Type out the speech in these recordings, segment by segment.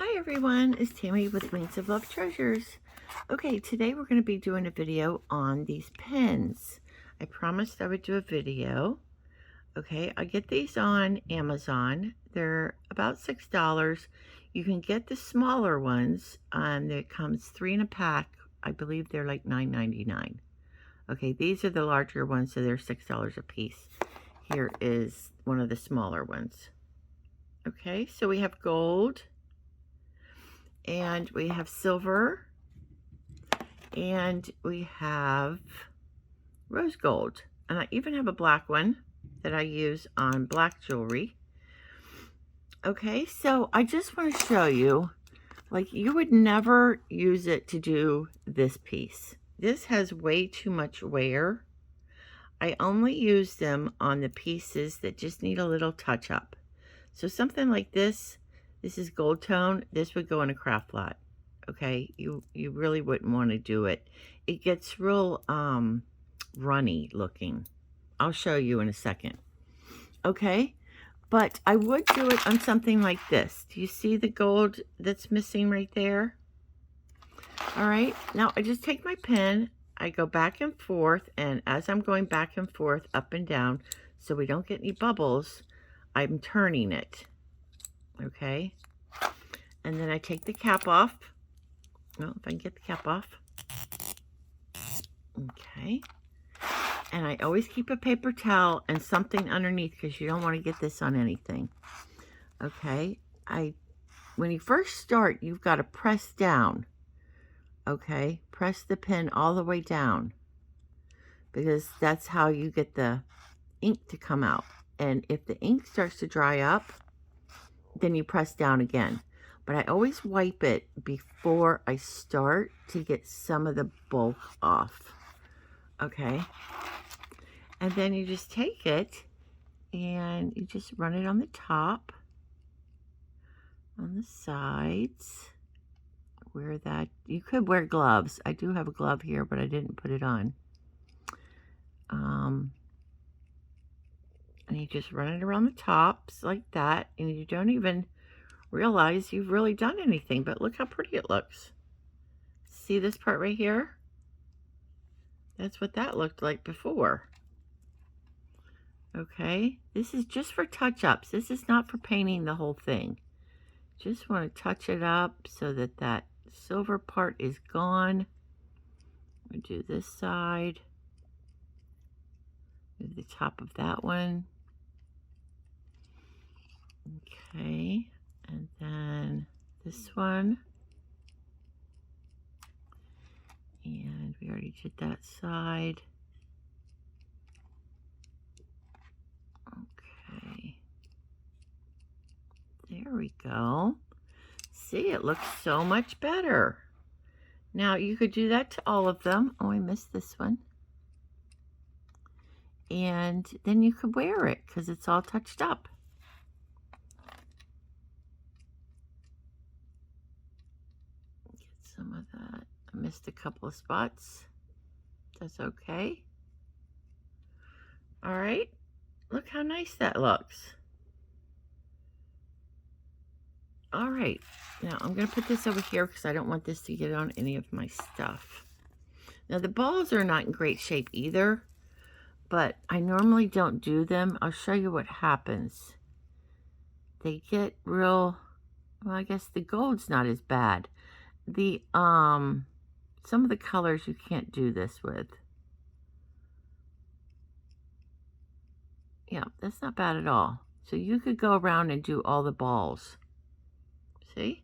Hi everyone, it's Tammy with Wings of Love Treasures. Okay, today we're going to be doing a video on these pens. I promised I would do a video. Okay, I get these on Amazon. They're about $6. You can get the smaller ones. That comes 3 in a pack. I believe they're like $9.99. Okay, these are the larger ones, so they're $6 a piece. Here is one of the smaller ones. Okay, so we have gold. And we have silver, and we have rose gold, and I even have a black one that I use on black jewelry. Okay, so I just want to show you, like, you would never use it to do this piece. This has way too much wear. I only use them on the pieces that just need a little touch up. So something like this is gold tone. This would go in a craft lot. Okay, you really wouldn't want to do it. It gets real runny looking. I'll show you in a second. Okay, but I would do it on something like this. Do you see the gold that's missing right there? All right, now I just take my pen, I go back and forth, and as I'm going back and forth, up and down, so we don't get any bubbles, I'm turning it. Okay, and then I take the cap off. Well, if I can get the cap off. Okay, and I always keep a paper towel and something underneath because you don't want to get this on anything. Okay, when you first start, you've got to press down. Okay, press the pen all the way down because that's how you get the ink to come out. And if the ink starts to dry up, then you press down again. But I always wipe it before I start to get some of the bulk off. Okay. And then you just take it and you just run it on the top, on the sides. Wear that. You could wear gloves. I do have a glove here, but I didn't put it on. And you just run it around the tops like that, and you don't even realize you've really done anything, but look how pretty it looks. See this part right here? That's what that looked like before. Okay, this is just for touch-ups. This is not for painting the whole thing. Just want to touch it up so that that silver part is gone. We'll do this side. Move the top of that one. Okay, and then this one. And we already did that side. Okay. There we go. See, it looks so much better. Now, you could do that to all of them. Oh, I missed this one. And then you could wear it because it's all touched up. Get some of that. I missed a couple of spots. That's okay. All right. Look how nice that looks. All right. Now, I'm going to put this over here because I don't want this to get on any of my stuff. Now, the balls are not in great shape either, but I normally don't do them. I'll show you what happens. They get real, well, I guess the gold's not as bad. The, some of the colors you can't do this with. Yeah, that's not bad at all. So you could go around and do all the balls. See?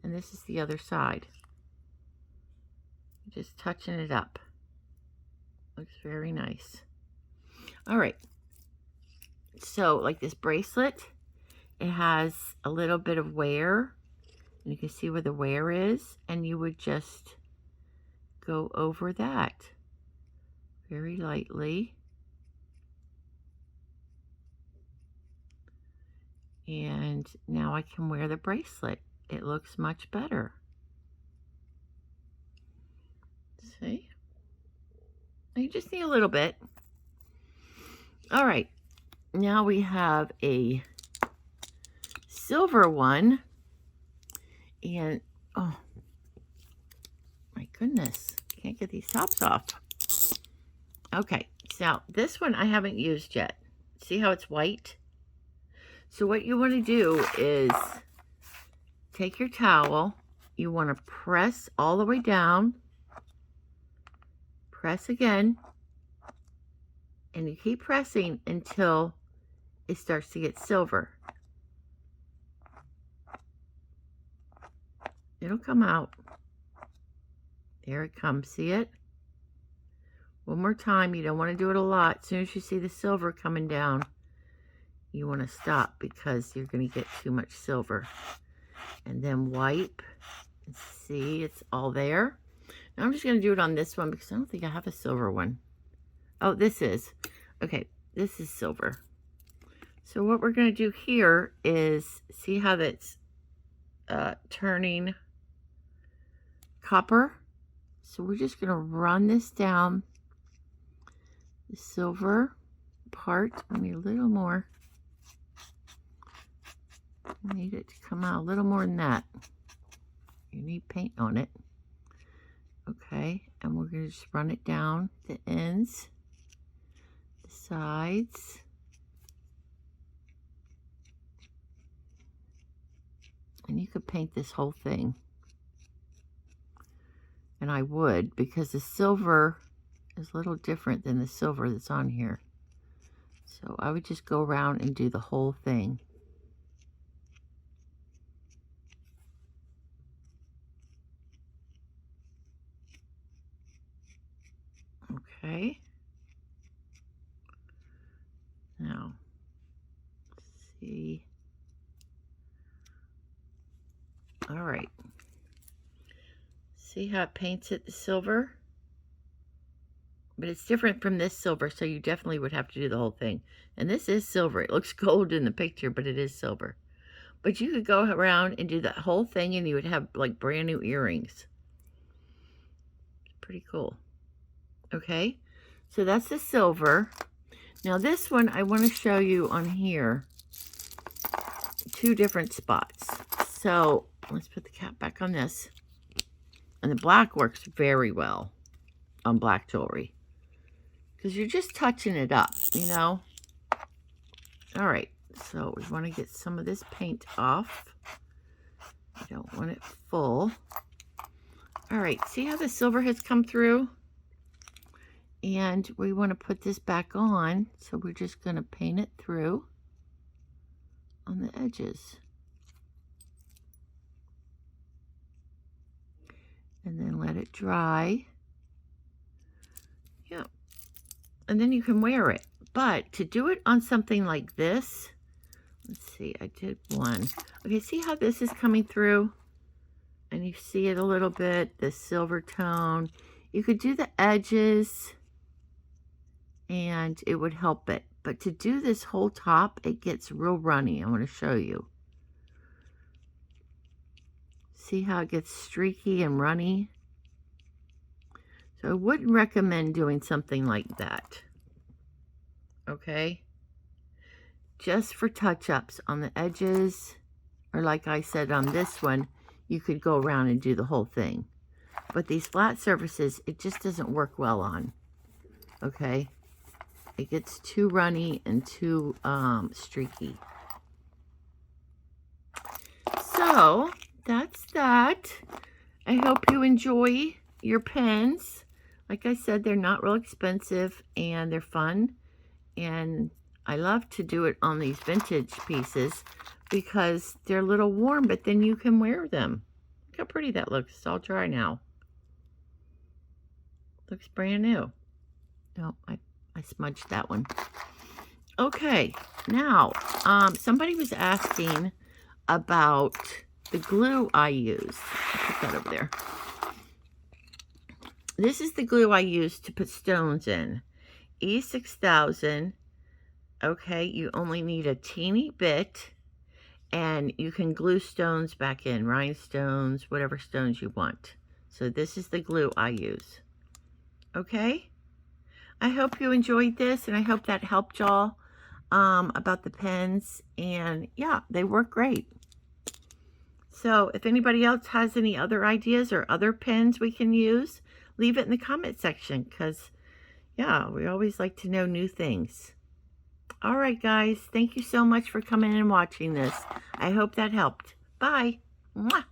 And this is the other side. Just touching it up. Looks very nice. All right. So, like this bracelet, it has a little bit of wear. You can see where the wear is, and you would just go over that very lightly. And now I can wear the bracelet. It looks much better. See? You just need a little bit. All right. Now we have a silver one. And, oh, my goodness. Can't get these tops off. Okay, so this one I haven't used yet. See how it's white? So what you want to do is take your towel. You want to press all the way down. Press again. And you keep pressing until it starts to get silver. It'll come out. There it comes. See it? One more time. You don't want to do it a lot. As soon as you see the silver coming down, you want to stop because you're going to get too much silver. And then wipe. And see, it's all there. Now I'm just going to do it on this one because I don't think I have a silver one. Oh, this is. Okay, this is silver. So what we're going to do here is, see how that's turning copper? So we're just going to run this down the silver part. I need a little more. I need it to come out a little more than that. You need paint on it. Okay, and we're going to just run it down the ends, the sides. And you could paint this whole thing. And I would, because the silver is a little different than the silver that's on here. So I would just go around and do the whole thing. Okay. Now, let's see. All right. See how it paints it the silver? But it's different from this silver, so you definitely would have to do the whole thing. And this is silver. It looks gold in the picture, but it is silver. But you could go around and do that whole thing, and you would have like brand new earrings. Pretty cool. Okay, so that's the silver. Now this one I want to show you on here. Two different spots. So let's put the cap back on this. And the black works very well on black jewelry. Because you're just touching it up, you know. All right, so we want to get some of this paint off. I don't want it full. All right, see how the silver has come through? And we want to put this back on, so we're just going to paint it through on the edges. And then let it dry. Yeah. And then you can wear it. But to do it on something like this, let's see, I did one. Okay, see how this is coming through? And you see it a little bit, the silver tone. You could do the edges and it would help it. But to do this whole top, it gets real runny. I want to show you. See how it gets streaky and runny? So I wouldn't recommend doing something like that. Okay? Just for touch-ups on the edges, or like I said on this one, you could go around and do the whole thing. But these flat surfaces, it just doesn't work well on. Okay? It gets too runny and too streaky. So that's that. I hope you enjoy your pens. Like I said, they're not real expensive and they're fun. And I love to do it on these vintage pieces because they're a little warm, but then you can wear them. Look how pretty that looks. It's all dry now. Looks brand new. No, I smudged that one. Okay, now, somebody was asking about the glue I use. I'll put that over there. This is the glue I use to put stones in. E6000. Okay, you only need a teeny bit, and you can glue stones back in, rhinestones, whatever stones you want. So this is the glue I use. Okay? I hope you enjoyed this, and I hope that helped y'all about the pens. And yeah, they work great. So if anybody else has any other ideas or other pens we can use, leave it in the comment section because, yeah, we always like to know new things. All right, guys. Thank you so much for coming and watching this. I hope that helped. Bye. Mwah.